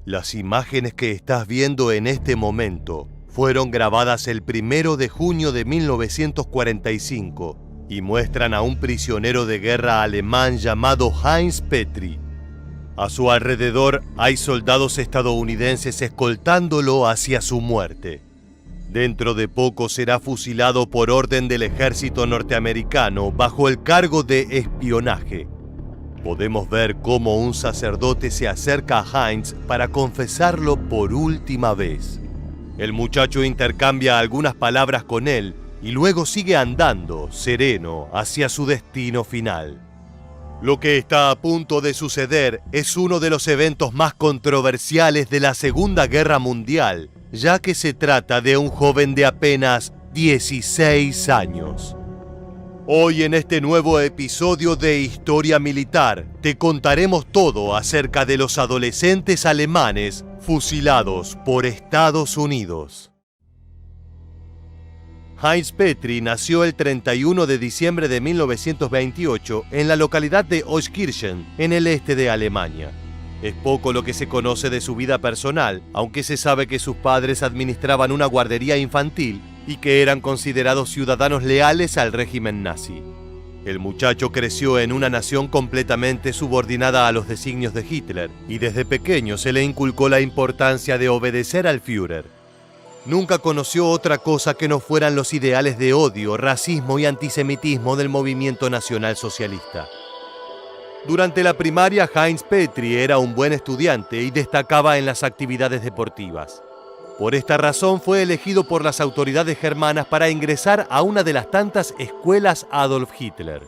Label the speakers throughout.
Speaker 1: Las imágenes que estás viendo en este momento fueron grabadas el 1 de junio de 1945 y muestran a un prisionero de guerra alemán llamado Heinz Petry. A su alrededor hay soldados estadounidenses escoltándolo hacia su muerte. Dentro de poco será fusilado por orden del ejército norteamericano bajo el cargo de espionaje. Podemos ver cómo un sacerdote se acerca a Heinz para confesarlo por última vez. El muchacho intercambia algunas palabras con él y luego sigue andando, sereno, hacia su destino final. Lo que está a punto de suceder es uno de los eventos más controversiales de la Segunda Guerra Mundial, ya que se trata de un joven de apenas 16 años. Hoy en este nuevo episodio de Historia Militar te contaremos todo acerca de los adolescentes alemanes fusilados por Estados Unidos. Heinz Petry nació el 31 de diciembre de 1928 en la localidad de Euskirchen, en el este de Alemania. Es poco lo que se conoce de su vida personal, aunque se sabe que sus padres administraban una guardería infantil y que eran considerados ciudadanos leales al régimen nazi. El muchacho creció en una nación completamente subordinada a los designios de Hitler y desde pequeño se le inculcó la importancia de obedecer al Führer. Nunca conoció otra cosa que no fueran los ideales de odio, racismo y antisemitismo del movimiento nacionalsocialista. Durante la primaria, Heinz Petry era un buen estudiante y destacaba en las actividades deportivas. Por esta razón fue elegido por las autoridades germanas para ingresar a una de las tantas escuelas Adolf Hitler.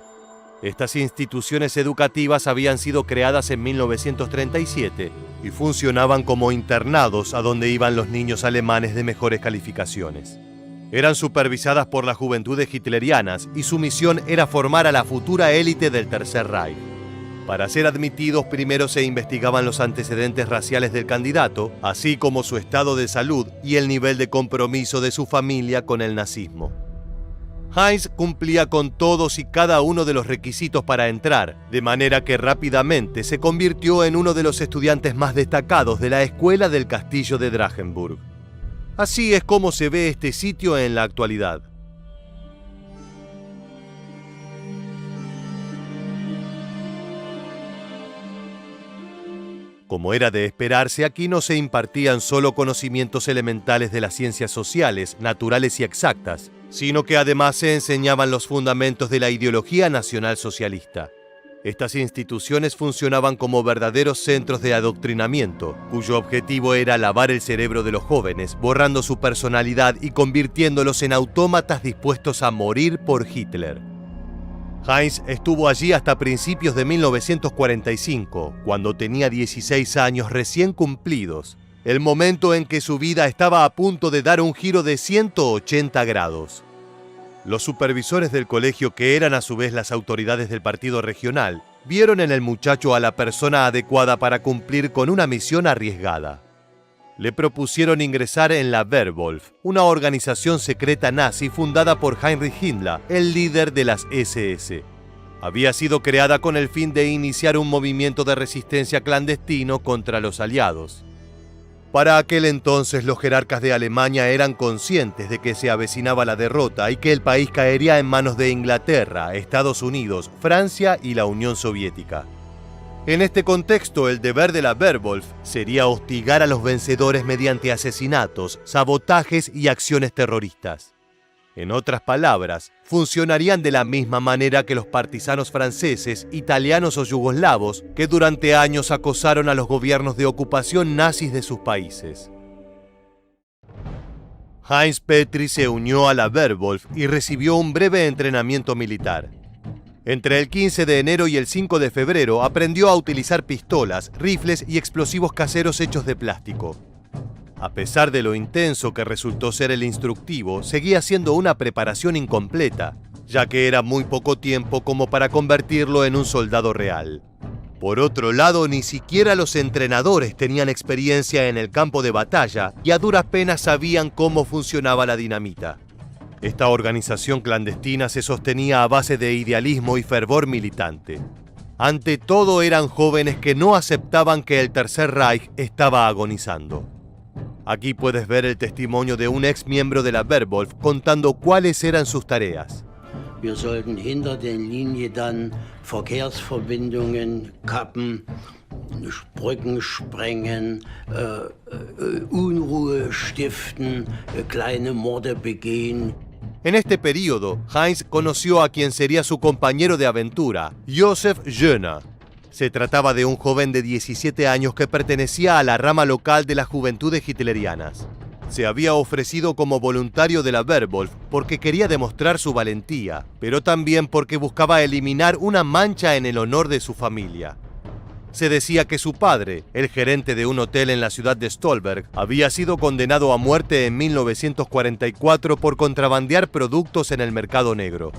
Speaker 1: Estas instituciones educativas habían sido creadas en 1937 y funcionaban como internados a donde iban los niños alemanes de mejores calificaciones. Eran supervisadas por las juventudes hitlerianas y su misión era formar a la futura élite del Tercer Reich. Para ser admitidos, primero se investigaban los antecedentes raciales del candidato, así como su estado de salud y el nivel de compromiso de su familia con el nazismo. Heinz cumplía con todos y cada uno de los requisitos para entrar, de manera que rápidamente se convirtió en uno de los estudiantes más destacados de la escuela del castillo de Drachenburg. Así es como se ve este sitio en la actualidad. Como era de esperarse, aquí no se impartían solo conocimientos elementales de las ciencias sociales, naturales y exactas, sino que además se enseñaban los fundamentos de la ideología nacionalsocialista. Estas instituciones funcionaban como verdaderos centros de adoctrinamiento, cuyo objetivo era lavar el cerebro de los jóvenes, borrando su personalidad y convirtiéndolos en autómatas dispuestos a morir por Hitler. Heinz estuvo allí hasta principios de 1945, cuando tenía 16 años recién cumplidos, el momento en que su vida estaba a punto de dar un giro de 180 grados. Los supervisores del colegio, que eran a su vez las autoridades del partido regional, vieron en el muchacho a la persona adecuada para cumplir con una misión arriesgada. Le propusieron ingresar en la Werwolf, una organización secreta nazi fundada por Heinrich Himmler, el líder de las SS. Había sido creada con el fin de iniciar un movimiento de resistencia clandestino contra los aliados. Para aquel entonces los jerarcas de Alemania eran conscientes de que se avecinaba la derrota y que el país caería en manos de Inglaterra, Estados Unidos, Francia y la Unión Soviética. En este contexto, el deber de la Werwolf sería hostigar a los vencedores mediante asesinatos, sabotajes y acciones terroristas. En otras palabras, funcionarían de la misma manera que los partisanos franceses, italianos o yugoslavos que durante años acosaron a los gobiernos de ocupación nazis de sus países. Heinz Petry se unió a la Werwolf y recibió un breve entrenamiento militar. Entre el 15 de enero y el 5 de febrero aprendió a utilizar pistolas, rifles y explosivos caseros hechos de plástico. A pesar de lo intenso que resultó ser el instructivo, seguía siendo una preparación incompleta, ya que era muy poco tiempo como para convertirlo en un soldado real. Por otro lado, ni siquiera los entrenadores tenían experiencia en el campo de batalla y a duras penas sabían cómo funcionaba la dinamita. Esta organización clandestina se sostenía a base de idealismo y fervor militante. Ante todo eran jóvenes que no aceptaban que el Tercer Reich estaba agonizando. Aquí puedes ver el testimonio de un ex miembro de la Werwolf contando cuáles eran sus tareas.
Speaker 2: Wir sollten hinter der Linie dann Verkehrsverbindungen kappen, Brücken sprengen, Unruhe stiften, kleine Morde begehen.
Speaker 1: En este período, Heinz conoció a quien sería su compañero de aventura, Josef Jöner. Se trataba de un joven de 17 años que pertenecía a la rama local de las Juventudes Hitlerianas. Se había ofrecido como voluntario de la Werwolf porque quería demostrar su valentía, pero también porque buscaba eliminar una mancha en el honor de su familia. Se decía que su padre, el gerente de un hotel en la ciudad de Stolberg, había sido condenado a muerte en 1944 por contrabandear productos en el mercado negro.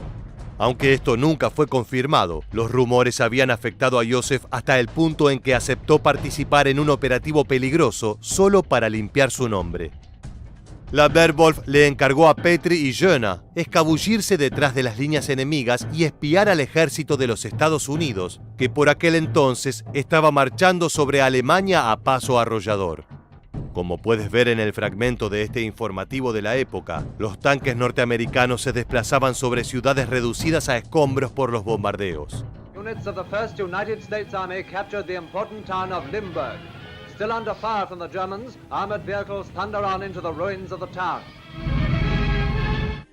Speaker 1: Aunque esto nunca fue confirmado, los rumores habían afectado a Josef hasta el punto en que aceptó participar en un operativo peligroso solo para limpiar su nombre. La Werwolf le encargó a Petri y Jöner escabullirse detrás de las líneas enemigas y espiar al ejército de los Estados Unidos, que por aquel entonces estaba marchando sobre Alemania a paso arrollador. Como puedes ver en el fragmento de este informativo de la época, los tanques norteamericanos se desplazaban sobre ciudades reducidas a escombros por los bombardeos.
Speaker 3: Units of the 1st United States Army captured the important town of Limburg. Still under fire from the Germans, armored vehicles thunder on into the ruins of the town.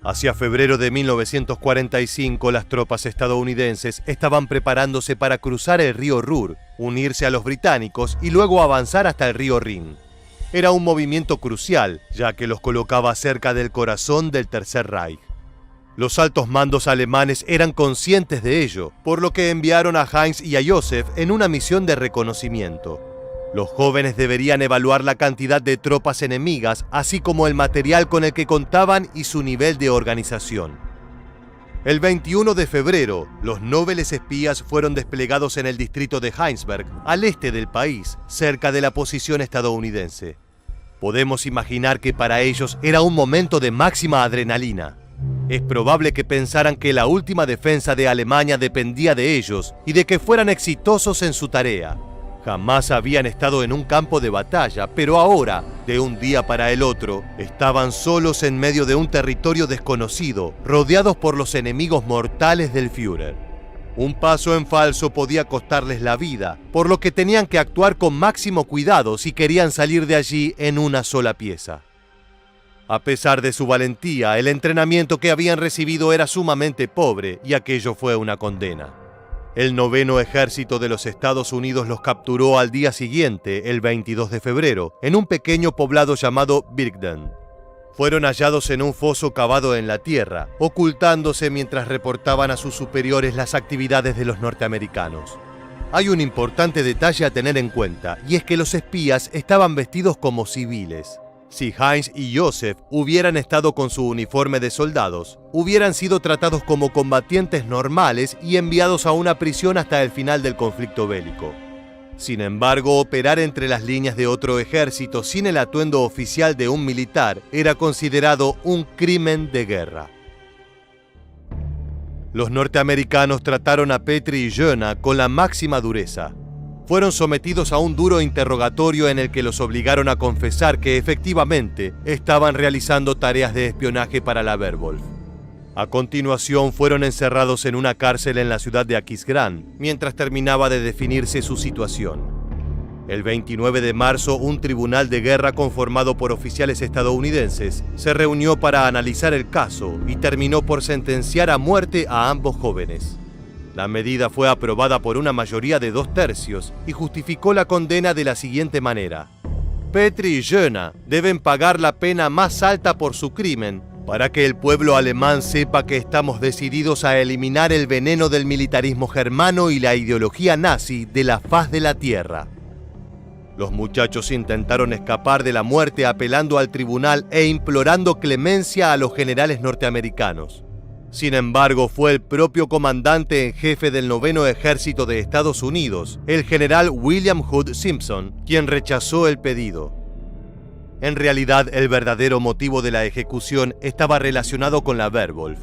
Speaker 1: Hacia febrero de 1945, las tropas estadounidenses estaban preparándose para cruzar el río Ruhr, unirse a los británicos y luego avanzar hasta el río Rin. Era un movimiento crucial, ya que los colocaba cerca del corazón del Tercer Reich. Los altos mandos alemanes eran conscientes de ello, por lo que enviaron a Heinz y a Josef en una misión de reconocimiento. Los jóvenes deberían evaluar la cantidad de tropas enemigas, así como el material con el que contaban y su nivel de organización. El 21 de febrero, los nobles espías fueron desplegados en el distrito de Heinsberg, al este del país, cerca de la posición estadounidense. Podemos imaginar que para ellos era un momento de máxima adrenalina. Es probable que pensaran que la última defensa de Alemania dependía de ellos y de que fueran exitosos en su tarea. Jamás habían estado en un campo de batalla, pero ahora, de un día para el otro, estaban solos en medio de un territorio desconocido, rodeados por los enemigos mortales del Führer. Un paso en falso podía costarles la vida, por lo que tenían que actuar con máximo cuidado si querían salir de allí en una sola pieza. A pesar de su valentía, el entrenamiento que habían recibido era sumamente pobre y aquello fue una condena. El 9º Ejército de los Estados Unidos los capturó al día siguiente, el 22 de febrero, en un pequeño poblado llamado Birkden. Fueron hallados en un foso cavado en la tierra, ocultándose mientras reportaban a sus superiores las actividades de los norteamericanos. Hay un importante detalle a tener en cuenta, y es que los espías estaban vestidos como civiles. Si Heinz y Josef hubieran estado con su uniforme de soldados, hubieran sido tratados como combatientes normales y enviados a una prisión hasta el final del conflicto bélico. Sin embargo, operar entre las líneas de otro ejército sin el atuendo oficial de un militar era considerado un crimen de guerra. Los norteamericanos trataron a Petri y Jöner con la máxima dureza. Fueron sometidos a un duro interrogatorio en el que los obligaron a confesar que efectivamente estaban realizando tareas de espionaje para la Werwolf. A continuación fueron encerrados en una cárcel en la ciudad de Aquisgrán, mientras terminaba de definirse su situación. El 29 de marzo, un tribunal de guerra conformado por oficiales estadounidenses se reunió para analizar el caso y terminó por sentenciar a muerte a ambos jóvenes. La medida fue aprobada por una mayoría de 2/3 y justificó la condena de la siguiente manera: Petri y Jöner deben pagar la pena más alta por su crimen para que el pueblo alemán sepa que estamos decididos a eliminar el veneno del militarismo germano y la ideología nazi de la faz de la tierra. Los muchachos intentaron escapar de la muerte apelando al tribunal e implorando clemencia a los generales norteamericanos. Sin embargo, fue el propio comandante en jefe del 9º Ejército de Estados Unidos, el general William Hood Simpson, quien rechazó el pedido. En realidad, el verdadero motivo de la ejecución estaba relacionado con la Werwolf.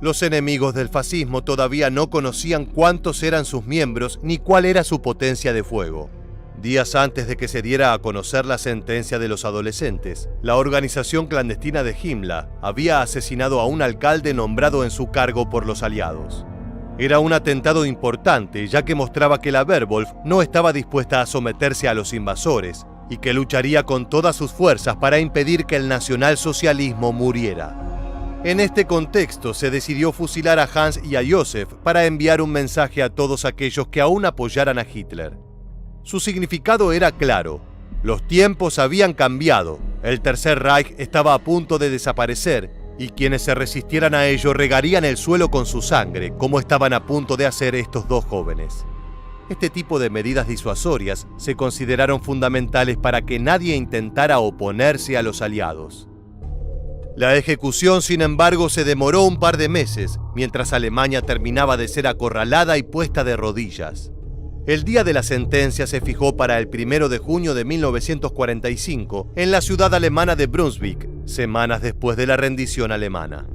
Speaker 1: Los enemigos del fascismo todavía no conocían cuántos eran sus miembros ni cuál era su potencia de fuego. Días antes de que se diera a conocer la sentencia de los adolescentes, la organización clandestina de Himmler había asesinado a un alcalde nombrado en su cargo por los aliados. Era un atentado importante, ya que mostraba que la Werwolf no estaba dispuesta a someterse a los invasores y que lucharía con todas sus fuerzas para impedir que el nacionalsocialismo muriera. En este contexto se decidió fusilar a Hans y a Josef para enviar un mensaje a todos aquellos que aún apoyaran a Hitler. Su significado era claro: los tiempos habían cambiado, el Tercer Reich estaba a punto de desaparecer y quienes se resistieran a ello regarían el suelo con su sangre, como estaban a punto de hacer estos dos jóvenes. Este tipo de medidas disuasorias se consideraron fundamentales para que nadie intentara oponerse a los aliados. La ejecución, sin embargo, se demoró un par de meses, mientras Alemania terminaba de ser acorralada y puesta de rodillas. El día de la sentencia se fijó para el 1 de junio de 1945 en la ciudad alemana de Brunswick, semanas después de la rendición alemana.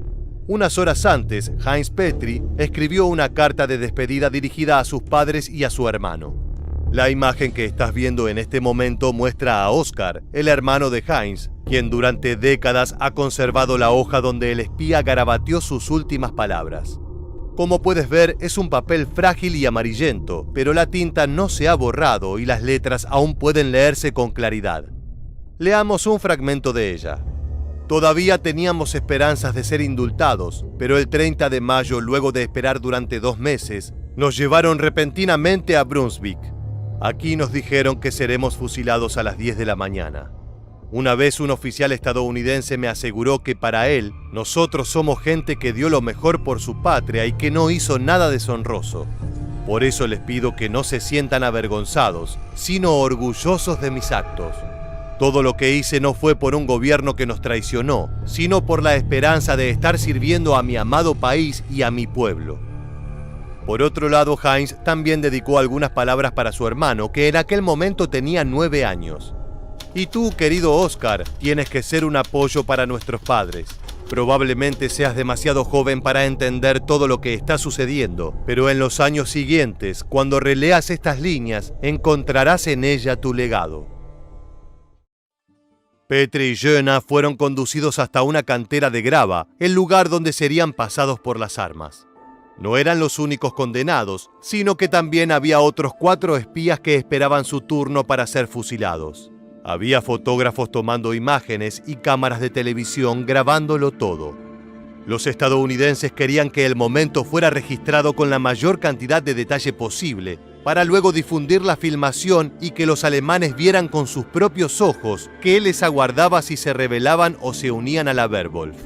Speaker 1: Unas horas antes, Heinz Petri escribió una carta de despedida dirigida a sus padres y a su hermano. La imagen que estás viendo en este momento muestra a Oskar, el hermano de Heinz, quien durante décadas ha conservado la hoja donde el espía garabateó sus últimas palabras. Como puedes ver, es un papel frágil y amarillento, pero la tinta no se ha borrado y las letras aún pueden leerse con claridad. Leamos un fragmento de ella. Todavía teníamos esperanzas de ser indultados, pero el 30 de mayo, luego de esperar durante 2 meses, nos llevaron repentinamente a Brunswick. Aquí nos dijeron que seremos fusilados a las 10 de la mañana. Una vez un oficial estadounidense me aseguró que para él, nosotros somos gente que dio lo mejor por su patria y que no hizo nada deshonroso. Por eso les pido que no se sientan avergonzados, sino orgullosos de mis actos. Todo lo que hice no fue por un gobierno que nos traicionó, sino por la esperanza de estar sirviendo a mi amado país y a mi pueblo. Por otro lado, Heinz también dedicó algunas palabras para su hermano, que en aquel momento tenía 9 años. Y tú, querido Oskar, tienes que ser un apoyo para nuestros padres. Probablemente seas demasiado joven para entender todo lo que está sucediendo, pero en los años siguientes, cuando releas estas líneas, encontrarás en ella tu legado. Petri y Jöna fueron conducidos hasta una cantera de grava, el lugar donde serían pasados por las armas. No eran los únicos condenados, sino que también había otros 4 espías que esperaban su turno para ser fusilados. Había fotógrafos tomando imágenes y cámaras de televisión grabándolo todo. Los estadounidenses querían que el momento fuera registrado con la mayor cantidad de detalle posible, para luego difundir la filmación y que los alemanes vieran con sus propios ojos qué les aguardaba si se rebelaban o se unían a la Werwolf.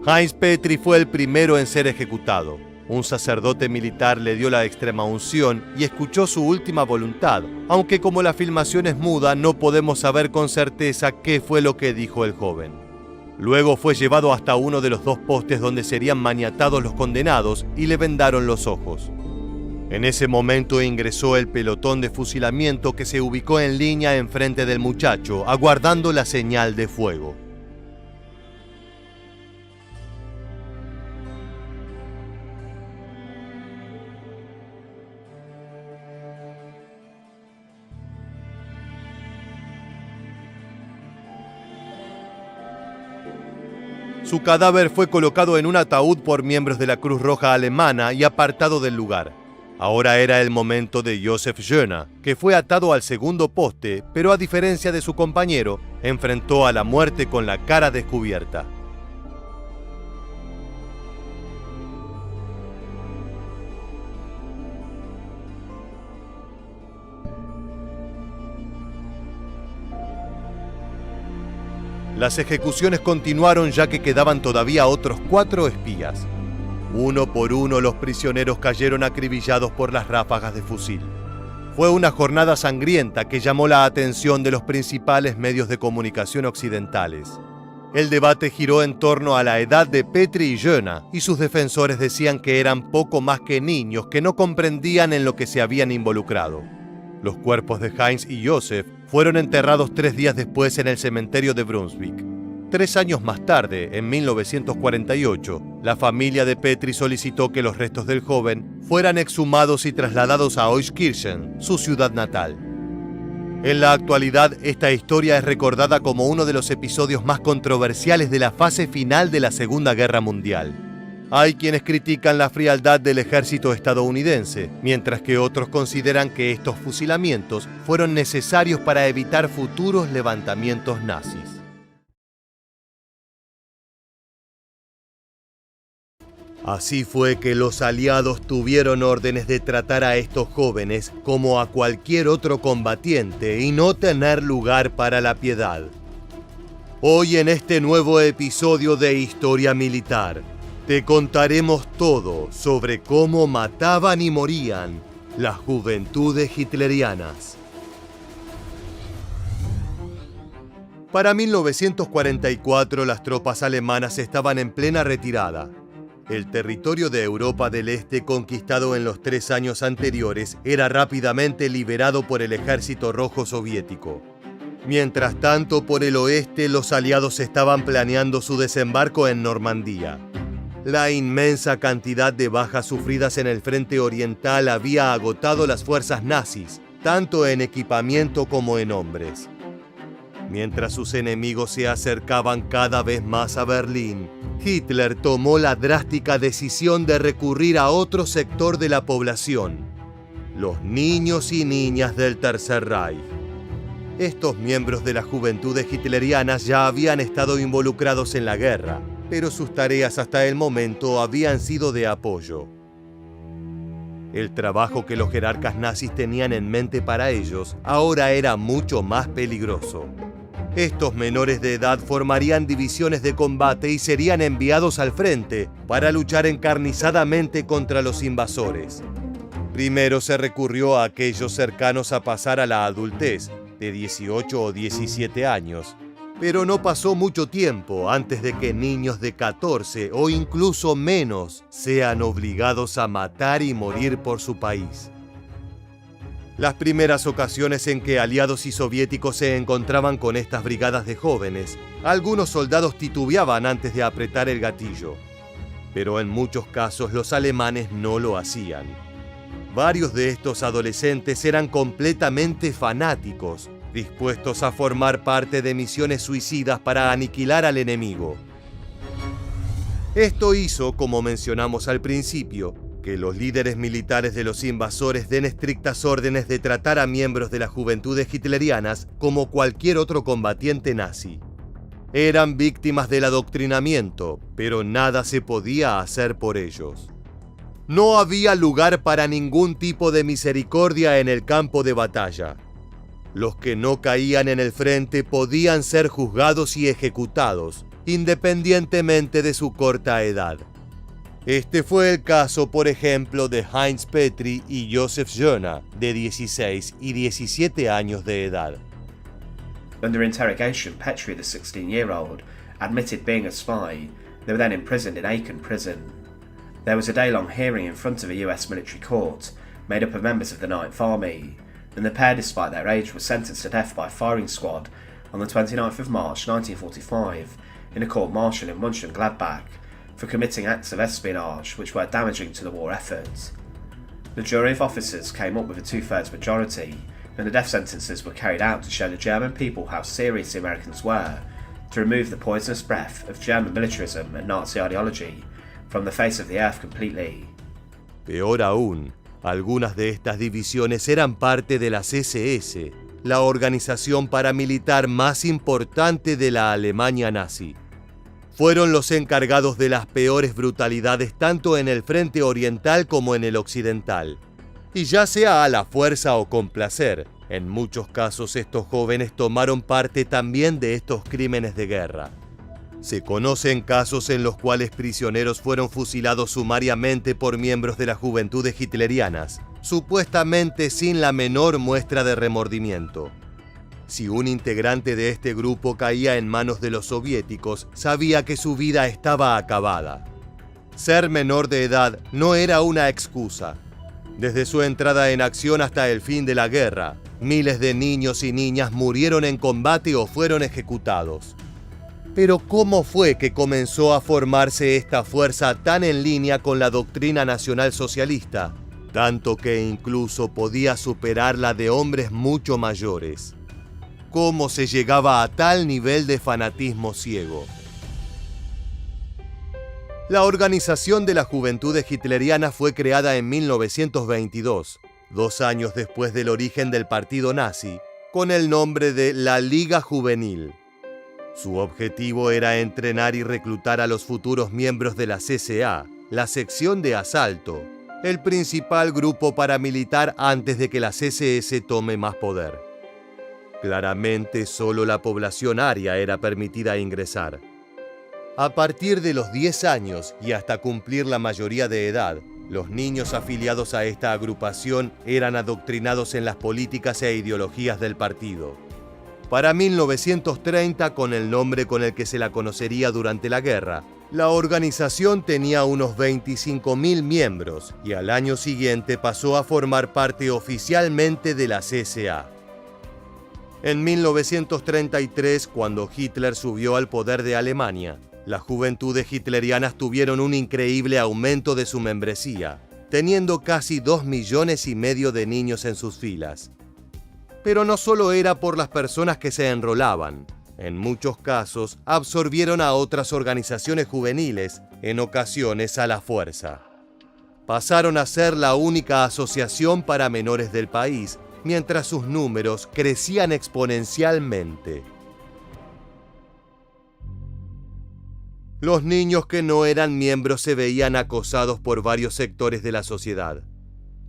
Speaker 1: Heinz Petri fue el primero en ser ejecutado. Un sacerdote militar le dio la extrema unción y escuchó su última voluntad, aunque como la filmación es muda, no podemos saber con certeza qué fue lo que dijo el joven. Luego fue llevado hasta uno de los 2 postes donde serían maniatados los condenados y le vendaron los ojos. En ese momento ingresó el pelotón de fusilamiento que se ubicó en línea enfrente del muchacho, aguardando la señal de fuego. Su cadáver fue colocado en un ataúd por miembros de la Cruz Roja alemana y apartado del lugar. Ahora era el momento de Josef Jöna, que fue atado al segundo poste, pero a diferencia de su compañero, enfrentó a la muerte con la cara descubierta. Las ejecuciones continuaron ya que quedaban todavía otros 4 espías. Uno por uno los prisioneros cayeron acribillados por las ráfagas de fusil. Fue una jornada sangrienta que llamó la atención de los principales medios de comunicación occidentales. El debate giró en torno a la edad de Petri y Jöna, y sus defensores decían que eran poco más que niños que no comprendían en lo que se habían involucrado. Los cuerpos de Heinz y Josef fueron enterrados 3 días después en el cementerio de Brunswick. 3 años más tarde, en 1948, La familia de Petri solicitó que los restos del joven fueran exhumados y trasladados a Euskirchen, su ciudad natal. En la actualidad, esta historia es recordada como uno de los episodios más controversiales de la fase final de la Segunda Guerra Mundial. Hay quienes critican la frialdad del ejército estadounidense, mientras que otros consideran que estos fusilamientos fueron necesarios para evitar futuros levantamientos nazis. Así fue que los aliados tuvieron órdenes de tratar a estos jóvenes como a cualquier otro combatiente y no tener lugar para la piedad. Hoy en este nuevo episodio de Historia Militar, te contaremos todo sobre cómo mataban y morían las juventudes hitlerianas. Para 1944 las tropas alemanas estaban en plena retirada. El territorio de Europa del Este conquistado en los 3 años anteriores era rápidamente liberado por el Ejército Rojo Soviético. Mientras tanto, por el oeste, los aliados estaban planeando su desembarco en Normandía. La inmensa cantidad de bajas sufridas en el frente oriental había agotado las fuerzas nazis, tanto en equipamiento como en hombres. Mientras sus enemigos se acercaban cada vez más a Berlín, Hitler tomó la drástica decisión de recurrir a otro sector de la población: los niños y niñas del Tercer Reich. Estos miembros de las juventudes hitlerianas ya habían estado involucrados en la guerra, pero sus tareas hasta el momento habían sido de apoyo. El trabajo que los jerarcas nazis tenían en mente para ellos ahora era mucho más peligroso. Estos menores de edad formarían divisiones de combate y serían enviados al frente para luchar encarnizadamente contra los invasores. Primero se recurrió a aquellos cercanos a pasar a la adultez, de 18 o 17 años, pero no pasó mucho tiempo antes de que niños de 14 o incluso menos sean obligados a matar y morir por su país. Las primeras ocasiones en que aliados y soviéticos se encontraban con estas brigadas de jóvenes, algunos soldados titubeaban antes de apretar el gatillo, pero en muchos casos los alemanes no lo hacían. Varios de estos adolescentes eran completamente fanáticos, dispuestos a formar parte de misiones suicidas para aniquilar al enemigo. Esto hizo, como mencionamos al principio, que los líderes militares de los invasores den estrictas órdenes de tratar a miembros de las juventudes hitlerianas como cualquier otro combatiente nazi. Eran víctimas del adoctrinamiento, pero nada se podía hacer por ellos. No había lugar para ningún tipo de misericordia en el campo de batalla. Los que no caían en el frente podían ser juzgados y ejecutados, independientemente de su corta edad. Este fue el caso, por ejemplo, de Heinz Petri y Josef Joerner, de 16 y 17 años de edad.
Speaker 4: Under interrogation, Petri, the 16-year-old, admitted being a spy. They were then imprisoned in Aachen prison. There was a day-long hearing in front of a US military court, made up of members of the 9th Army, and the pair, despite their age, were sentenced to death by firing squad on the 29th of March 1945 in a court-martial in Mönchengladbach for committing acts of espionage which were damaging to the war effort. The jury of officers came up with a 2/3 majority, and the death sentences were carried out to show the German people how serious the Americans were to remove the poisonous breath of German militarism and Nazi ideology from the face of the earth completely.
Speaker 1: Peor aún, algunas de estas divisiones eran parte de las SS, la organización paramilitar más importante de la Alemania nazi. Fueron los encargados de las peores brutalidades tanto en el frente oriental como en el occidental. Y ya sea a la fuerza o con placer, en muchos casos estos jóvenes tomaron parte también de estos crímenes de guerra. Se conocen casos en los cuales prisioneros fueron fusilados sumariamente por miembros de las juventudes hitlerianas, supuestamente sin la menor muestra de remordimiento. Si un integrante de este grupo caía en manos de los soviéticos, sabía que su vida estaba acabada. Ser menor de edad no era una excusa. Desde su entrada en acción hasta el fin de la guerra, miles de niños y niñas murieron en combate o fueron ejecutados. Pero ¿cómo fue que comenzó a formarse esta fuerza tan en línea con la doctrina nacionalsocialista, tanto que incluso podía superar la de hombres mucho mayores? ¿Cómo se llegaba a tal nivel de fanatismo ciego? La Organización de las Juventudes Hitlerianas fue creada en 1922, 2 años después del origen del partido nazi, con el nombre de la Liga Juvenil. Su objetivo era entrenar y reclutar a los futuros miembros de la CSA, la sección de asalto, el principal grupo paramilitar antes de que la CSS tome más poder. Claramente, solo la población aria era permitida ingresar. A partir de los 10 años y hasta cumplir la mayoría de edad, los niños afiliados a esta agrupación eran adoctrinados en las políticas e ideologías del partido. Para 1930, con el nombre con el que se la conocería durante la guerra, la organización tenía unos 25.000 miembros y al año siguiente pasó a formar parte oficialmente de la CSA. En 1933, cuando Hitler subió al poder de Alemania, las juventudes hitlerianas tuvieron un increíble aumento de su membresía, teniendo casi 2,5 millones de niños en sus filas. Pero no solo era por las personas que se enrolaban. En muchos casos, absorbieron a otras organizaciones juveniles, en ocasiones a la fuerza. Pasaron a ser la única asociación para menores del país, mientras sus números crecían exponencialmente. Los niños que no eran miembros se veían acosados por varios sectores de la sociedad.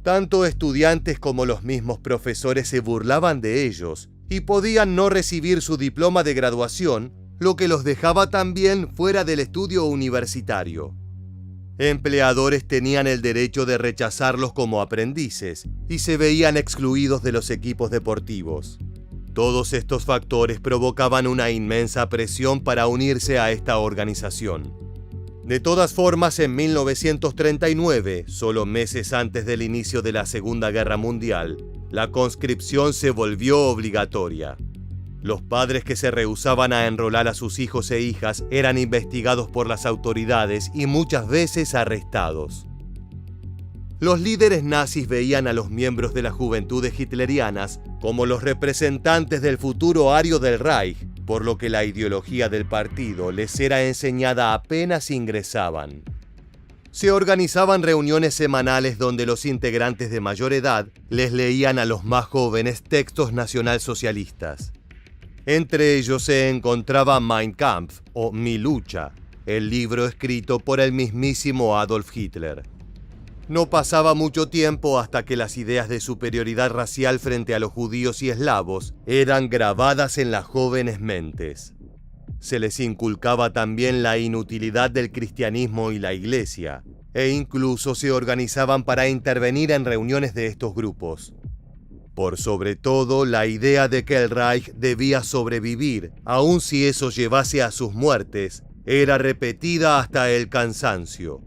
Speaker 1: Tanto estudiantes como los mismos profesores se burlaban de ellos y podían no recibir su diploma de graduación, lo que los dejaba también fuera del estudio universitario. Empleadores tenían el derecho de rechazarlos como aprendices y se veían excluidos de los equipos deportivos. Todos estos factores provocaban una inmensa presión para unirse a esta organización. De todas formas, en 1939, solo meses antes del inicio de la Segunda Guerra Mundial, la conscripción se volvió obligatoria. Los padres que se rehusaban a enrolar a sus hijos e hijas eran investigados por las autoridades y muchas veces arrestados. Los líderes nazis veían a los miembros de las juventudes hitlerianas como los representantes del futuro ario del Reich, por lo que la ideología del partido les era enseñada apenas ingresaban. Se organizaban reuniones semanales donde los integrantes de mayor edad les leían a los más jóvenes textos nacionalsocialistas. Entre ellos se encontraba Mein Kampf o Mi lucha, el libro escrito por el mismísimo Adolf Hitler. No pasaba mucho tiempo hasta que las ideas de superioridad racial frente a los judíos y eslavos eran grabadas en las jóvenes mentes. Se les inculcaba también la inutilidad del cristianismo y la iglesia, e incluso se organizaban para intervenir en reuniones de estos grupos. Por sobre todo, la idea de que el Reich debía sobrevivir, aun si eso llevase a sus muertes, era repetida hasta el cansancio.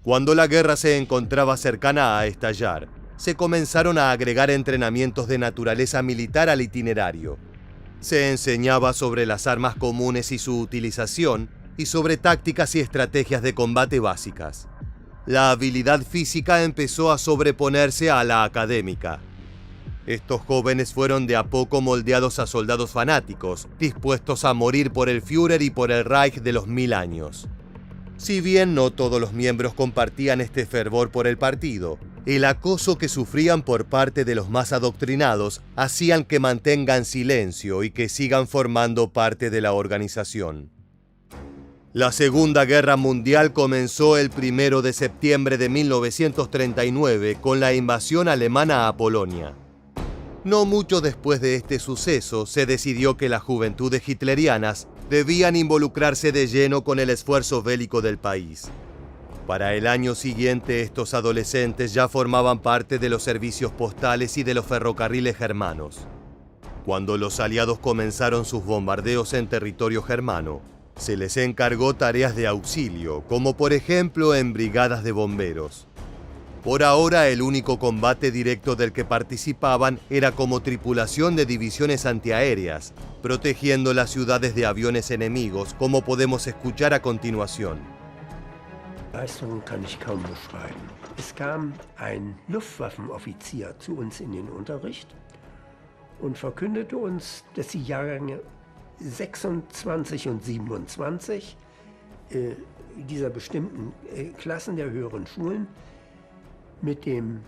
Speaker 1: Cuando la guerra se encontraba cercana a estallar, se comenzaron a agregar entrenamientos de naturaleza militar al itinerario. Se enseñaba sobre las armas comunes y su utilización, y sobre tácticas y estrategias de combate básicas. La habilidad física empezó a sobreponerse a la académica. Estos jóvenes fueron de a poco moldeados a soldados fanáticos, dispuestos a morir por el Führer y por el Reich de los 1000 años. Si bien no todos los miembros compartían este fervor por el partido, el acoso que sufrían por parte de los más adoctrinados hacían que mantengan silencio y que sigan formando parte de la organización. La Segunda Guerra Mundial comenzó el 1 de septiembre de 1939 con la invasión alemana a Polonia. No mucho después de este suceso se decidió que las juventudes hitlerianas debían involucrarse de lleno con el esfuerzo bélico del país. Para el año siguiente, estos adolescentes ya formaban parte de los servicios postales y de los ferrocarriles germanos. Cuando los aliados comenzaron sus bombardeos en territorio germano, se les encargó tareas de auxilio, como por ejemplo en brigadas de bomberos. Por ahora, el único combate directo del que participaban era como tripulación de divisiones antiaéreas, protegiendo las ciudades de aviones enemigos, como podemos escuchar a continuación.
Speaker 5: Leistungen kann ich kaum beschreiben. Es kam ein Luftwaffenoffizier zu uns in den Unterricht und verkündete uns, dass die Jahrgänge 26 und 27 dieser bestimmten Klassen der höheren Schulen mit dem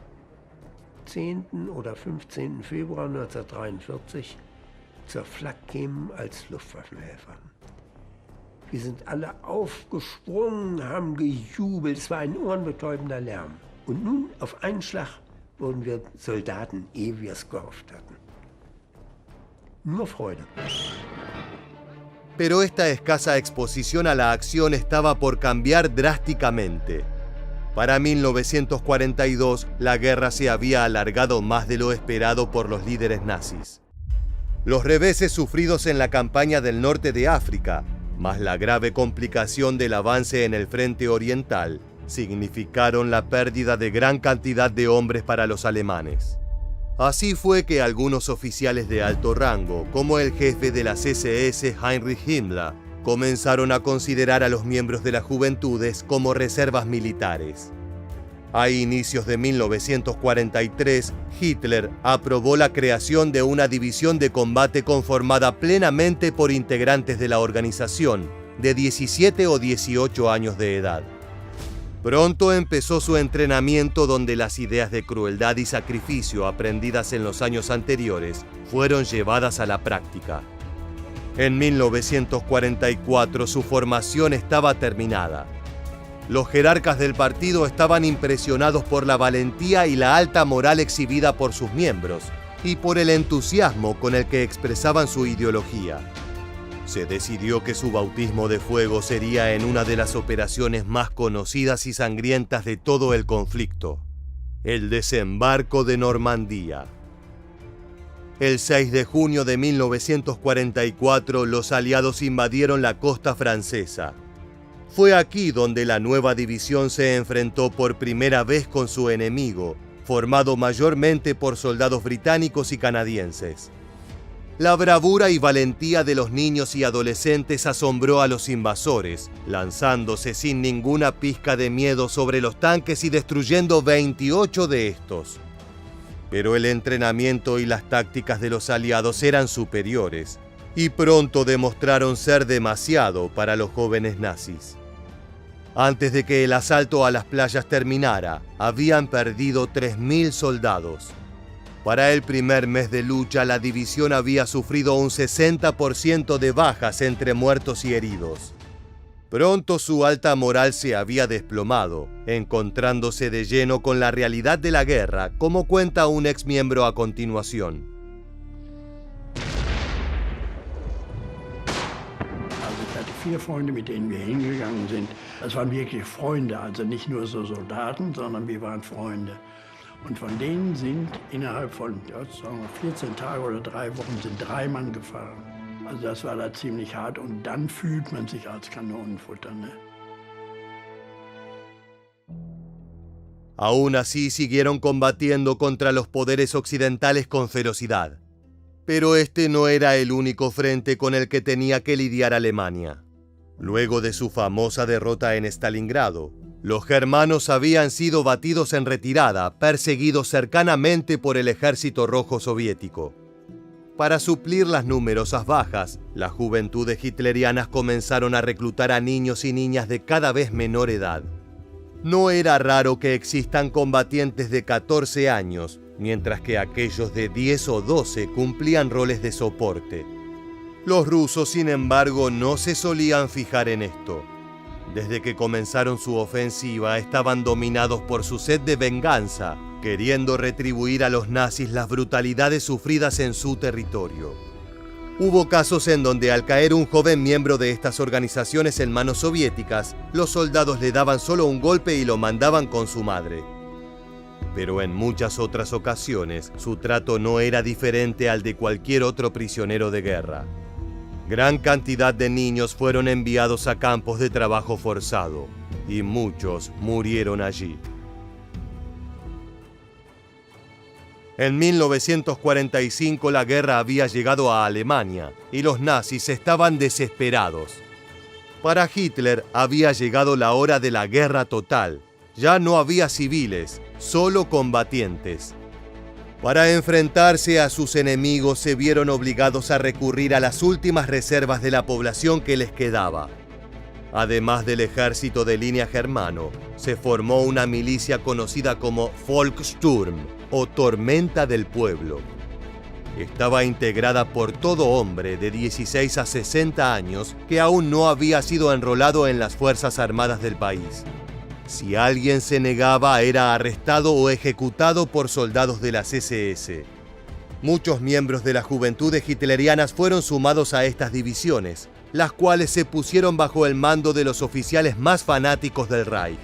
Speaker 5: 10. oder 15. Februar 1943 zur Flak kämen als Luftwaffenhelfer. Wir sind alle aufgesprungen, haben gejubelt, es war ein ohrenbetäubender Lärm. Und nun auf einen Schlag wurden wir Soldaten, ehe wir es gehofft hatten. Nur Freude.
Speaker 1: Pero esta escasa exposición a la acción estaba por cambiar drásticamente. Para 1942, la guerra se había alargado más de lo esperado por los líderes nazis. Los reveses sufridos en la campaña del norte de África, más la grave complicación del avance en el frente oriental, significaron la pérdida de gran cantidad de hombres para los alemanes. Así fue que algunos oficiales de alto rango, como el jefe de las SS Heinrich Himmler, comenzaron a considerar a los miembros de las juventudes como reservas militares. A inicios de 1943, Hitler aprobó la creación de una división de combate conformada plenamente por integrantes de la organización, de 17 o 18 años de edad. Pronto empezó su entrenamiento, donde las ideas de crueldad y sacrificio aprendidas en los años anteriores fueron llevadas a la práctica. En 1944 su formación estaba terminada. Los jerarcas del partido estaban impresionados por la valentía y la alta moral exhibida por sus miembros y por el entusiasmo con el que expresaban su ideología. Se decidió que su bautismo de fuego sería en una de las operaciones más conocidas y sangrientas de todo el conflicto: el desembarco de Normandía. El 6 de junio de 1944, los aliados invadieron la costa francesa. Fue aquí donde la nueva división se enfrentó por primera vez con su enemigo, formado mayormente por soldados británicos y canadienses. La bravura y valentía de los niños y adolescentes asombró a los invasores, lanzándose sin ninguna pizca de miedo sobre los tanques y destruyendo 28 de estos. Pero el entrenamiento y las tácticas de los aliados eran superiores, y pronto demostraron ser demasiado para los jóvenes nazis. Antes de que el asalto a las playas terminara, habían perdido 3.000 soldados. Para el primer mes de lucha, la división había sufrido un 60% de bajas entre muertos y heridos. Pronto su alta moral se había desplomado, encontrándose de lleno con la realidad de la guerra, como cuenta un exmiembro a continuación.
Speaker 6: Also ich hatte 4 Freunde, mit denen wir hingegangen sind. Das waren wirklich Freunde, also nicht nur so Soldaten, sondern wir waren Freunde. Und von denen sind innerhalb von 14 Tagen oder 3 Wochen sind 3 Mann gefahren. Also das war da ziemlich hart und dann fühlt man sich als Kanonenfutter, ne?
Speaker 1: Aún así siguieron combatiendo contra los poderes occidentales con ferocidad. Pero este no era el único frente con el que tenía que lidiar Alemania. Luego de su famosa derrota en Stalingrado, los germanos habían sido batidos en retirada, perseguidos cercanamente por el ejército rojo soviético. Para suplir las numerosas bajas, las juventudes hitlerianas comenzaron a reclutar a niños y niñas de cada vez menor edad. No era raro que existan combatientes de 14 años, mientras que aquellos de 10 o 12 cumplían roles de soporte. Los rusos, sin embargo, no se solían fijar en esto. Desde que comenzaron su ofensiva, estaban dominados por su sed de venganza, queriendo retribuir a los nazis las brutalidades sufridas en su territorio. Hubo casos en donde, al caer un joven miembro de estas organizaciones en manos soviéticas, los soldados le daban solo un golpe y lo mandaban con su madre. Pero en muchas otras ocasiones, su trato no era diferente al de cualquier otro prisionero de guerra. Gran cantidad de niños fueron enviados a campos de trabajo forzado, y muchos murieron allí. En 1945 la guerra había llegado a Alemania y los nazis estaban desesperados. Para Hitler había llegado la hora de la guerra total. Ya no había civiles, solo combatientes. Para enfrentarse a sus enemigos se vieron obligados a recurrir a las últimas reservas de la población que les quedaba. Además del ejército de línea germano, se formó una milicia conocida como Volkssturm o Tormenta del Pueblo. Estaba integrada por todo hombre de 16 a 60 años que aún no había sido enrolado en las Fuerzas Armadas del país. Si alguien se negaba, era arrestado o ejecutado por soldados de las SS. Muchos miembros de las juventudes hitlerianas fueron sumados a estas divisiones, las cuales se pusieron bajo el mando de los oficiales más fanáticos del Reich.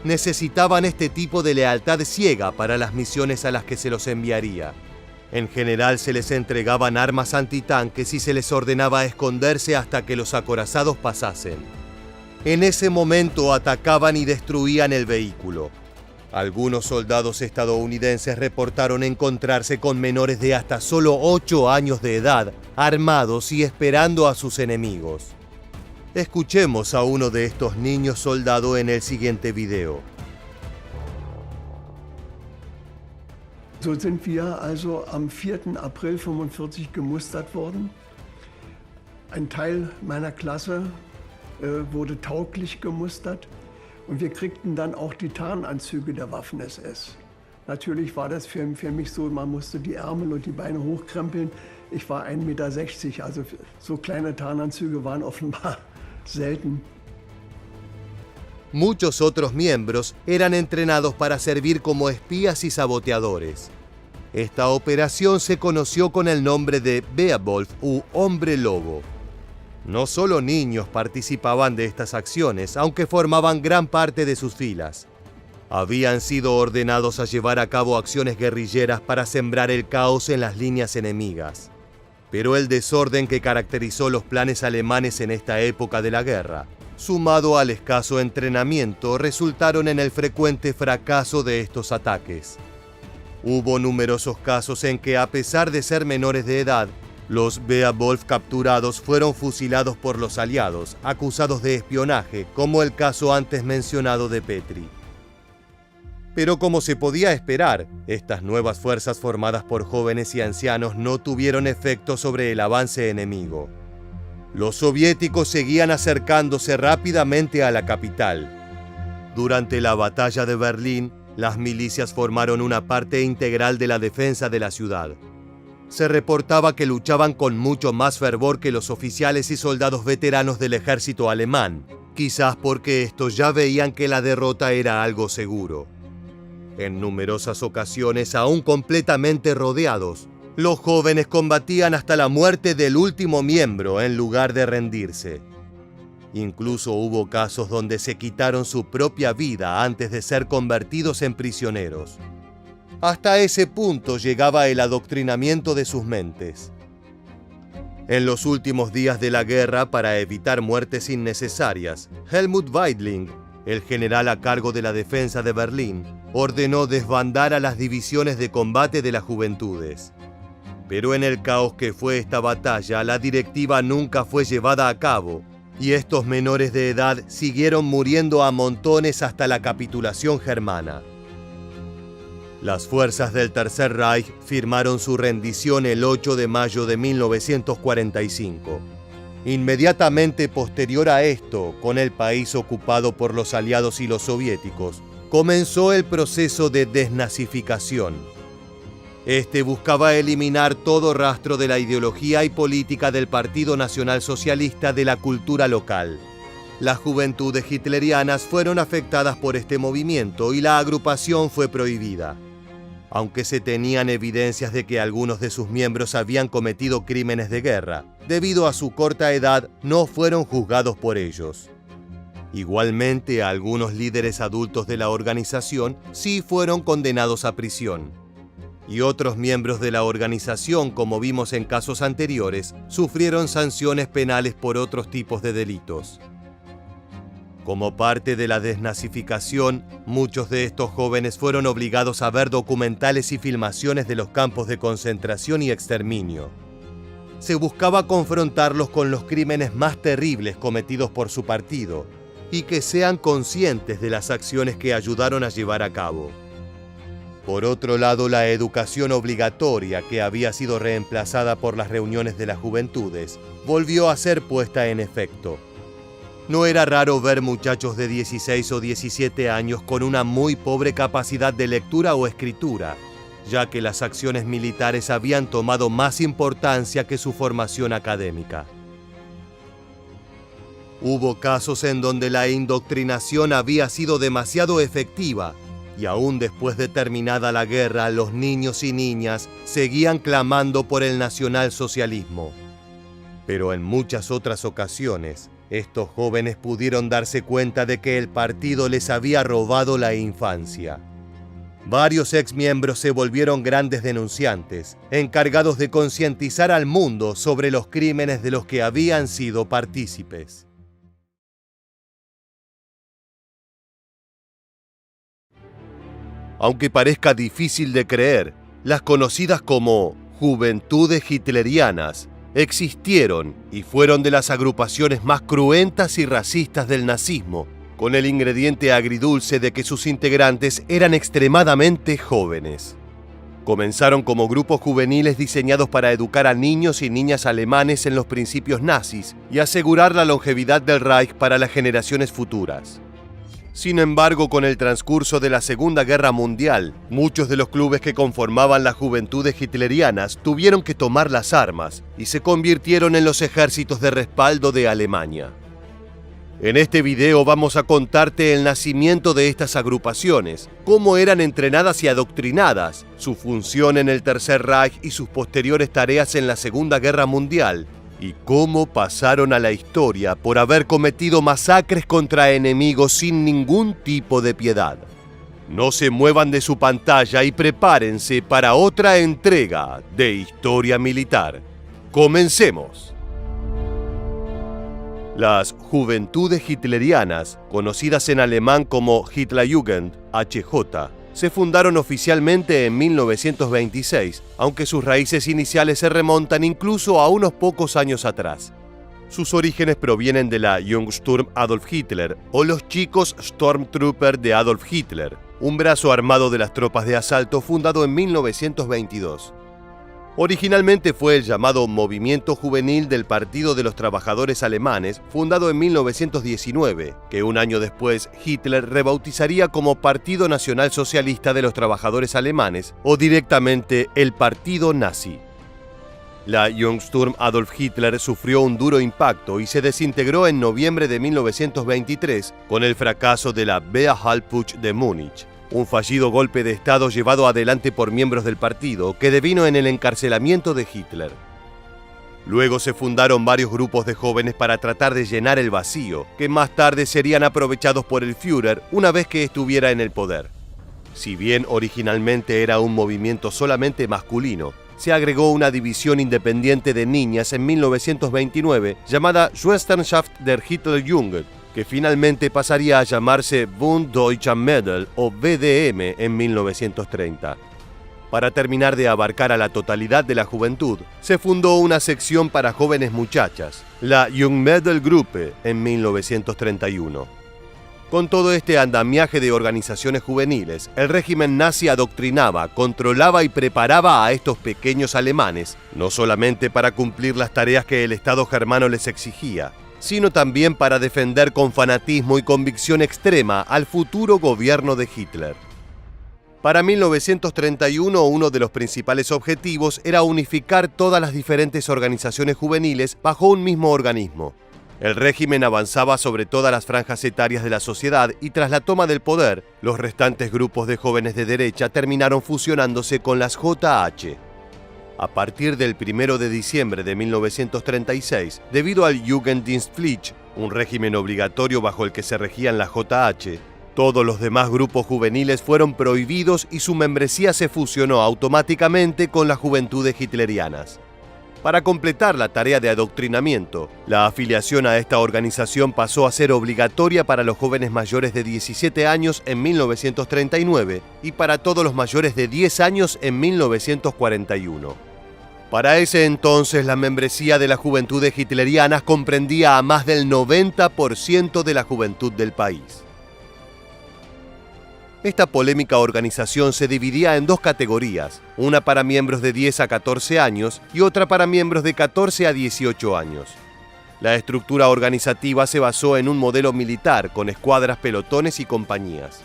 Speaker 1: Necesitaban este tipo de lealtad ciega para las misiones a las que se los enviaría. En general se les entregaban armas antitanques y se les ordenaba esconderse hasta que los acorazados pasasen. En ese momento atacaban y destruían el vehículo. Algunos soldados estadounidenses reportaron encontrarse con menores de hasta solo 8 años de edad, armados y esperando a sus enemigos. Escuchemos a uno de estos niños soldado en el siguiente video.
Speaker 7: So sind wir also am 4. April 1945 gemustert worden. Ein Teil meiner Klasse wurde tauglich gemustert und wir kriegten dann auch die Tarnanzüge der Waffen-SS. Natürlich war das für mich so, man musste die Ärmel und die Beine hochkrempeln. Ich war 1,60 Meter, also so kleine Tarnanzüge waren offenbar selten.
Speaker 1: Muchos otros miembros eran entrenados para servir como espías y saboteadores. Esta operación se conoció con el nombre de Beowulf u Hombre Lobo. No solo niños participaban de estas acciones, aunque formaban gran parte de sus filas. Habían sido ordenados a llevar a cabo acciones guerrilleras para sembrar el caos en las líneas enemigas. Pero el desorden que caracterizó los planes alemanes en esta época de la guerra, sumado al escaso entrenamiento, resultaron en el frecuente fracaso de estos ataques. Hubo numerosos casos en que, a pesar de ser menores de edad, los Beowulf capturados fueron fusilados por los aliados, acusados de espionaje, como el caso antes mencionado de Petri. Pero como se podía esperar, estas nuevas fuerzas formadas por jóvenes y ancianos no tuvieron efecto sobre el avance enemigo. Los soviéticos seguían acercándose rápidamente a la capital. Durante la batalla de Berlín, las milicias formaron una parte integral de la defensa de la ciudad. Se reportaba que luchaban con mucho más fervor que los oficiales y soldados veteranos del ejército alemán, quizás porque estos ya veían que la derrota era algo seguro. En numerosas ocasiones, aún completamente rodeados, los jóvenes combatían hasta la muerte del último miembro en lugar de rendirse. Incluso hubo casos donde se quitaron su propia vida antes de ser convertidos en prisioneros. Hasta ese punto llegaba el adoctrinamiento de sus mentes. En los últimos días de la guerra, para evitar muertes innecesarias, Helmut Weidling, el general a cargo de la defensa de Berlín, ordenó desbandar a las divisiones de combate de las juventudes. Pero en el caos que fue esta batalla, la directiva nunca fue llevada a cabo, y estos menores de edad siguieron muriendo a montones hasta la capitulación germana. Las fuerzas del Tercer Reich firmaron su rendición el 8 de mayo de 1945. Inmediatamente posterior a esto, con el país ocupado por los aliados y los soviéticos, comenzó el proceso de desnazificación. Este buscaba eliminar todo rastro de la ideología y política del Partido Nacional Socialista de la cultura local. Las juventudes hitlerianas fueron afectadas por este movimiento y la agrupación fue prohibida. Aunque se tenían evidencias de que algunos de sus miembros habían cometido crímenes de guerra, debido a su corta edad, no fueron juzgados por ellos. Igualmente, algunos líderes adultos de la organización sí fueron condenados a prisión. Y otros miembros de la organización, como vimos en casos anteriores, sufrieron sanciones penales por otros tipos de delitos. Como parte de la desnazificación, muchos de estos jóvenes fueron obligados a ver documentales y filmaciones de los campos de concentración y exterminio. Se buscaba confrontarlos con los crímenes más terribles cometidos por su partido y que sean conscientes de las acciones que ayudaron a llevar a cabo. Por otro lado, la educación obligatoria, que había sido reemplazada por las reuniones de las juventudes, volvió a ser puesta en efecto. No era raro ver muchachos de 16 o 17 años con una muy pobre capacidad de lectura o escritura, ya que las acciones militares habían tomado más importancia que su formación académica. Hubo casos en donde la indoctrinación había sido demasiado efectiva y aún después de terminada la guerra, los niños y niñas seguían clamando por el nacionalsocialismo. Pero en muchas otras ocasiones, estos jóvenes pudieron darse cuenta de que el partido les había robado la infancia. Varios exmiembros se volvieron grandes denunciantes, encargados de concientizar al mundo sobre los crímenes de los que habían sido partícipes. Aunque parezca difícil de creer, las conocidas como Juventudes Hitlerianas existieron y fueron de las agrupaciones más cruentas y racistas del nazismo, con el ingrediente agridulce de que sus integrantes eran extremadamente jóvenes. Comenzaron como grupos juveniles diseñados para educar a niños y niñas alemanes en los principios nazis y asegurar la longevidad del Reich para las generaciones futuras. Sin embargo, con el transcurso de la Segunda Guerra Mundial, muchos de los clubes que conformaban las Juventudes Hitlerianas tuvieron que tomar las armas y se convirtieron en los ejércitos de respaldo de Alemania. En este video vamos a contarte el nacimiento de estas agrupaciones, cómo eran entrenadas y adoctrinadas, su función en el Tercer Reich y sus posteriores tareas en la Segunda Guerra Mundial, y cómo pasaron a la historia por haber cometido masacres contra enemigos sin ningún tipo de piedad. No se muevan de su pantalla y prepárense para otra entrega de Historia Militar. ¡Comencemos! Las Juventudes Hitlerianas, conocidas en alemán como Hitlerjugend, HJ, se fundaron oficialmente en 1926, aunque sus raíces iniciales se remontan incluso a unos pocos años atrás. Sus orígenes provienen de la Jungsturm Adolf Hitler, o los chicos Stormtrooper de Adolf Hitler, un brazo armado de las tropas de asalto fundado en 1922. Originalmente fue el llamado Movimiento Juvenil del Partido de los Trabajadores Alemanes, fundado en 1919, que un año después Hitler rebautizaría como Partido Nacional Socialista de los Trabajadores Alemanes, o directamente el Partido Nazi. La Jungsturm Adolf Hitler sufrió un duro impacto y se desintegró en noviembre de 1923 con el fracaso de la Wehrhaltputsch de Múnich, un fallido golpe de Estado llevado adelante por miembros del partido que devino en el encarcelamiento de Hitler. Luego se fundaron varios grupos de jóvenes para tratar de llenar el vacío, que más tarde serían aprovechados por el Führer una vez que estuviera en el poder. Si bien originalmente era un movimiento solamente masculino, se agregó una división independiente de niñas en 1929 llamada Schwesternschaft der Hitlerjugend, que finalmente pasaría a llamarse Bund Deutscher Mädel o BDM en 1930. Para terminar de abarcar a la totalidad de la juventud, se fundó una sección para jóvenes muchachas, la Jungmädelgruppe, en 1931. Con todo este andamiaje de organizaciones juveniles, el régimen nazi adoctrinaba, controlaba y preparaba a estos pequeños alemanes, no solamente para cumplir las tareas que el Estado germano les exigía, sino también para defender con fanatismo y convicción extrema al futuro gobierno de Hitler. Para 1931, uno de los principales objetivos era unificar todas las diferentes organizaciones juveniles bajo un mismo organismo. El régimen avanzaba sobre todas las franjas etarias de la sociedad y tras la toma del poder, los restantes grupos de jóvenes de derecha terminaron fusionándose con las JH. A partir del 1 de diciembre de 1936, debido al Jugenddienstpflicht, un régimen obligatorio bajo el que se regían las JH, todos los demás grupos juveniles fueron prohibidos y su membresía se fusionó automáticamente con las Juventudes Hitlerianas. Para completar la tarea de adoctrinamiento, la afiliación a esta organización pasó a ser obligatoria para los jóvenes mayores de 17 años en 1939 y para todos los mayores de 10 años en 1941. Para ese entonces, la membresía de las Juventudes Hitlerianas comprendía a más del 90% de la juventud del país. Esta polémica organización se dividía en dos categorías, una para miembros de 10 a 14 años y otra para miembros de 14 a 18 años. La estructura organizativa se basó en un modelo militar con escuadras, pelotones y compañías.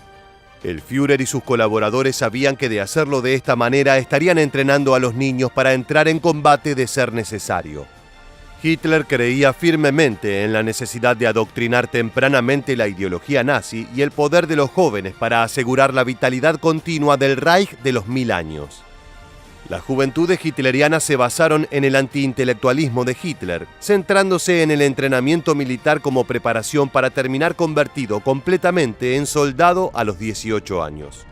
Speaker 1: El Führer y sus colaboradores sabían que de hacerlo de esta manera estarían entrenando a los niños para entrar en combate de ser necesario. Hitler creía firmemente en la necesidad de adoctrinar tempranamente la ideología nazi y el poder de los jóvenes para asegurar la vitalidad continua del Reich de los 1000 años. Las juventudes hitlerianas se basaron en el antiintelectualismo de Hitler, centrándose en el entrenamiento militar como preparación para terminar convertido completamente en soldado a los 18 años.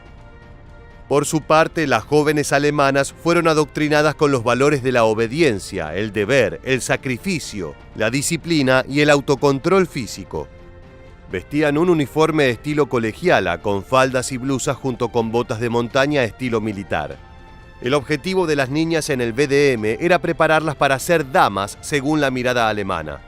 Speaker 1: Por su parte, las jóvenes alemanas fueron adoctrinadas con los valores de la obediencia, el deber, el sacrificio, la disciplina y el autocontrol físico. Vestían un uniforme estilo colegiala con faldas y blusas junto con botas de montaña estilo militar. El objetivo de las niñas en el VDM era prepararlas para ser damas según la mirada alemana.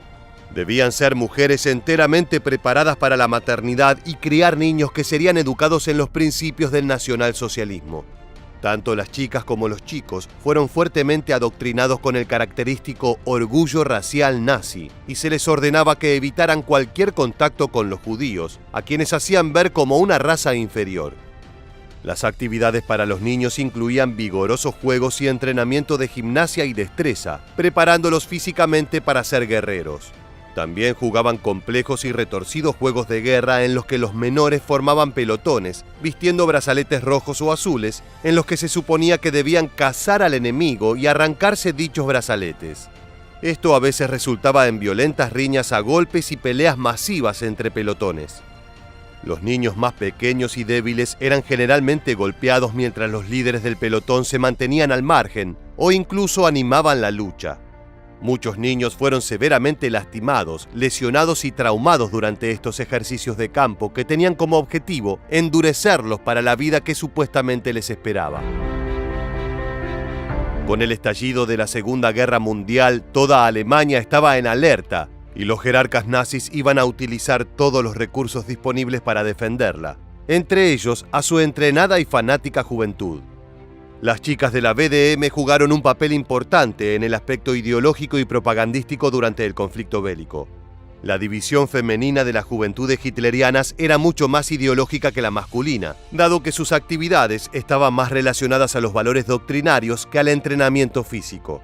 Speaker 1: Debían ser mujeres enteramente preparadas para la maternidad y criar niños que serían educados en los principios del nacionalsocialismo. Tanto las chicas como los chicos fueron fuertemente adoctrinados con el característico orgullo racial nazi y se les ordenaba que evitaran cualquier contacto con los judíos, a quienes hacían ver como una raza inferior. Las actividades para los niños incluían vigorosos juegos y entrenamiento de gimnasia y destreza, preparándolos físicamente para ser guerreros. También jugaban complejos y retorcidos juegos de guerra en los que los menores formaban pelotones, vistiendo brazaletes rojos o azules, en los que se suponía que debían cazar al enemigo y arrancarse dichos brazaletes. Esto a veces resultaba en violentas riñas a golpes y peleas masivas entre pelotones. Los niños más pequeños y débiles eran generalmente golpeados mientras los líderes del pelotón se mantenían al margen o incluso animaban la lucha. Muchos niños fueron severamente lastimados, lesionados y traumados durante estos ejercicios de campo que tenían como objetivo endurecerlos para la vida que supuestamente les esperaba. Con el estallido de la Segunda Guerra Mundial, toda Alemania estaba en alerta y los jerarcas nazis iban a utilizar todos los recursos disponibles para defenderla, entre ellos a su entrenada y fanática juventud. Las chicas de la VDM jugaron un papel importante en el aspecto ideológico y propagandístico durante el conflicto bélico. La división femenina de las juventudes hitlerianas era mucho más ideológica que la masculina, dado que sus actividades estaban más relacionadas a los valores doctrinarios que al entrenamiento físico.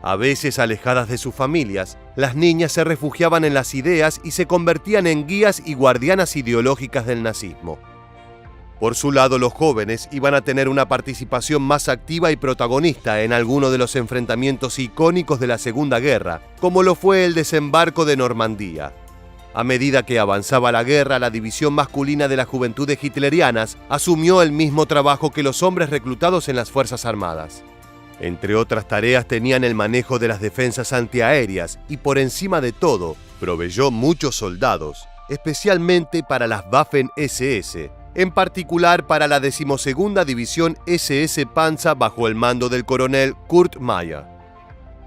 Speaker 1: A veces alejadas de sus familias, las niñas se refugiaban en las ideas y se convertían en guías y guardianas ideológicas del nazismo. Por su lado, los jóvenes iban a tener una participación más activa y protagonista en alguno de los enfrentamientos icónicos de la Segunda Guerra, como lo fue el desembarco de Normandía. A medida que avanzaba la guerra, la división masculina de las juventudes hitlerianas asumió el mismo trabajo que los hombres reclutados en las Fuerzas Armadas. Entre otras tareas tenían el manejo de las defensas antiaéreas y, por encima de todo, proveyó muchos soldados, especialmente para las Waffen-SS, en particular para la 12ª División SS Panzer bajo el mando del coronel Kurt Meyer.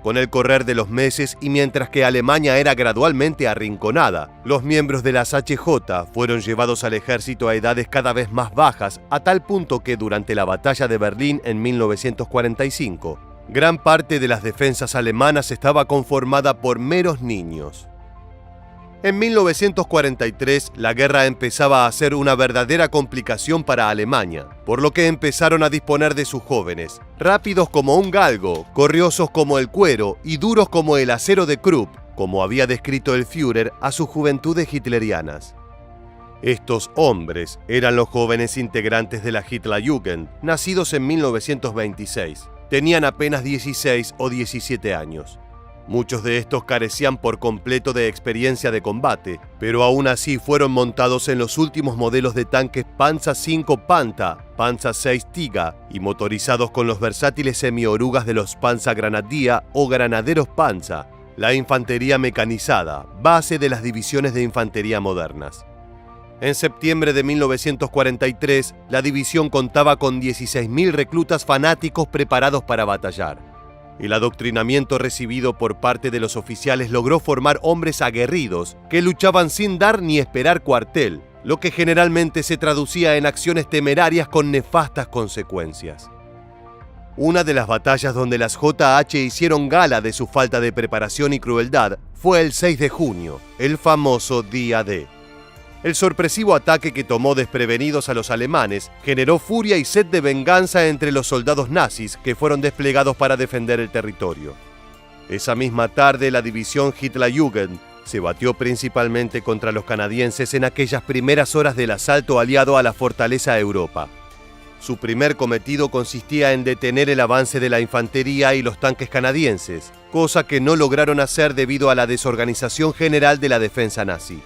Speaker 1: Con el correr de los meses y mientras que Alemania era gradualmente arrinconada, los miembros de las HJ fueron llevados al ejército a edades cada vez más bajas, a tal punto que durante la batalla de Berlín en 1945, gran parte de las defensas alemanas estaba conformada por meros niños. En 1943, la guerra empezaba a ser una verdadera complicación para Alemania, por lo que empezaron a disponer de sus jóvenes, rápidos como un galgo, corriosos como el cuero y duros como el acero de Krupp, como había descrito el Führer a sus juventudes hitlerianas. Estos hombres eran los jóvenes integrantes de la Hitlerjugend, nacidos en 1926. Tenían apenas 16 o 17 años. Muchos de estos carecían por completo de experiencia de combate, pero aún así fueron montados en los últimos modelos de tanques Panzer V Panther, Panzer VI Tiger y motorizados con los versátiles semiorugas de los Panzergrenadier o Granaderos Panzer, la infantería mecanizada, base de las divisiones de infantería modernas. En septiembre de 1943, la división contaba con 16.000 reclutas fanáticos preparados para batallar. El adoctrinamiento recibido por parte de los oficiales logró formar hombres aguerridos que luchaban sin dar ni esperar cuartel, lo que generalmente se traducía en acciones temerarias con nefastas consecuencias. Una de las batallas donde las JH hicieron gala de su falta de preparación y crueldad fue el 6 de junio, el famoso Día D. El sorpresivo ataque que tomó desprevenidos a los alemanes generó furia y sed de venganza entre los soldados nazis que fueron desplegados para defender el territorio. Esa misma tarde, la división Hitlerjugend se batió principalmente contra los canadienses en aquellas primeras horas del asalto aliado a la fortaleza Europa. Su primer cometido consistía en detener el avance de la infantería y los tanques canadienses, cosa que no lograron hacer debido a la desorganización general de la defensa nazi.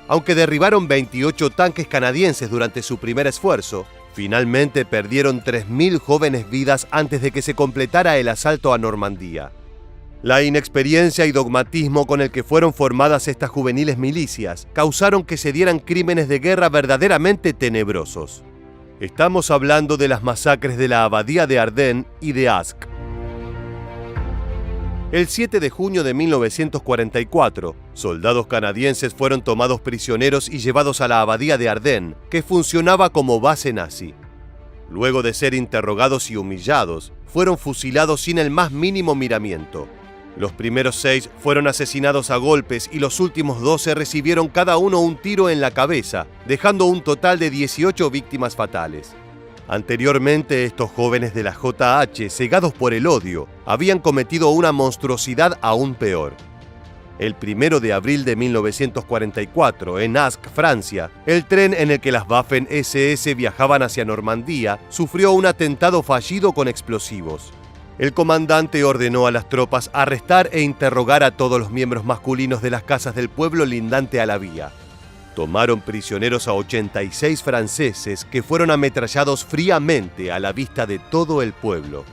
Speaker 1: Aunque derribaron 28 tanques canadienses durante su primer esfuerzo, finalmente perdieron 3.000 jóvenes vidas antes de que se completara el asalto a Normandía. La inexperiencia y dogmatismo con el que fueron formadas estas juveniles milicias causaron que se dieran crímenes de guerra verdaderamente tenebrosos. Estamos hablando de las masacres de la Abadía de Ardennes y de Ask. El 7 de junio de 1944, soldados canadienses fueron tomados prisioneros y llevados a la Abadía de Ardennes, que funcionaba como base nazi. Luego de ser interrogados y humillados, fueron fusilados sin el más mínimo miramiento. Los primeros 6 fueron asesinados a golpes y los últimos 12 recibieron cada uno un tiro en la cabeza, dejando un total de 18 víctimas fatales. Anteriormente, estos jóvenes de la JH, cegados por el odio, habían cometido una monstruosidad aún peor. El 1 de abril de 1944, en Ask, Francia, el tren en el que las Waffen SS viajaban hacia Normandía sufrió un atentado fallido con explosivos. El comandante ordenó a las tropas arrestar e interrogar a todos los miembros masculinos de las casas del pueblo lindante a la vía. Tomaron prisioneros a 86 franceses que fueron ametrallados fríamente a la vista de todo el pueblo.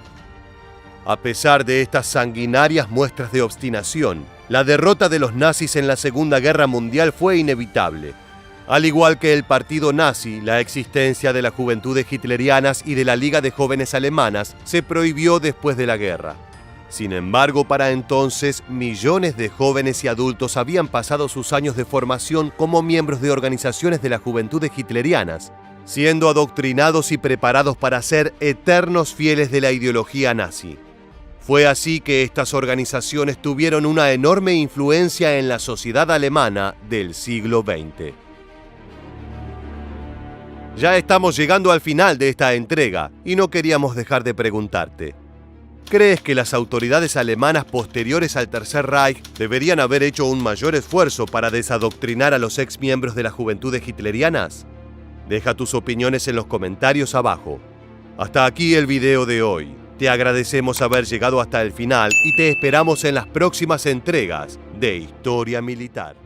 Speaker 1: A pesar de estas sanguinarias muestras de obstinación, la derrota de los nazis en la Segunda Guerra Mundial fue inevitable. Al igual que el partido nazi, la existencia de las Juventudes Hitlerianas y de la Liga de Jóvenes Alemanas se prohibió después de la guerra. Sin embargo, para entonces, millones de jóvenes y adultos habían pasado sus años de formación como miembros de organizaciones de las Juventudes Hitlerianas, siendo adoctrinados y preparados para ser eternos fieles de la ideología nazi. Fue así que estas organizaciones tuvieron una enorme influencia en la sociedad alemana del siglo XX. Ya estamos llegando al final de esta entrega y no queríamos dejar de preguntarte: ¿crees que las autoridades alemanas posteriores al Tercer Reich deberían haber hecho un mayor esfuerzo para desadoctrinar a los exmiembros de las Juventudes Hitlerianas? Deja tus opiniones en los comentarios abajo. Hasta aquí el video de hoy. Te agradecemos haber llegado hasta el final y te esperamos en las próximas entregas de Historia Militar.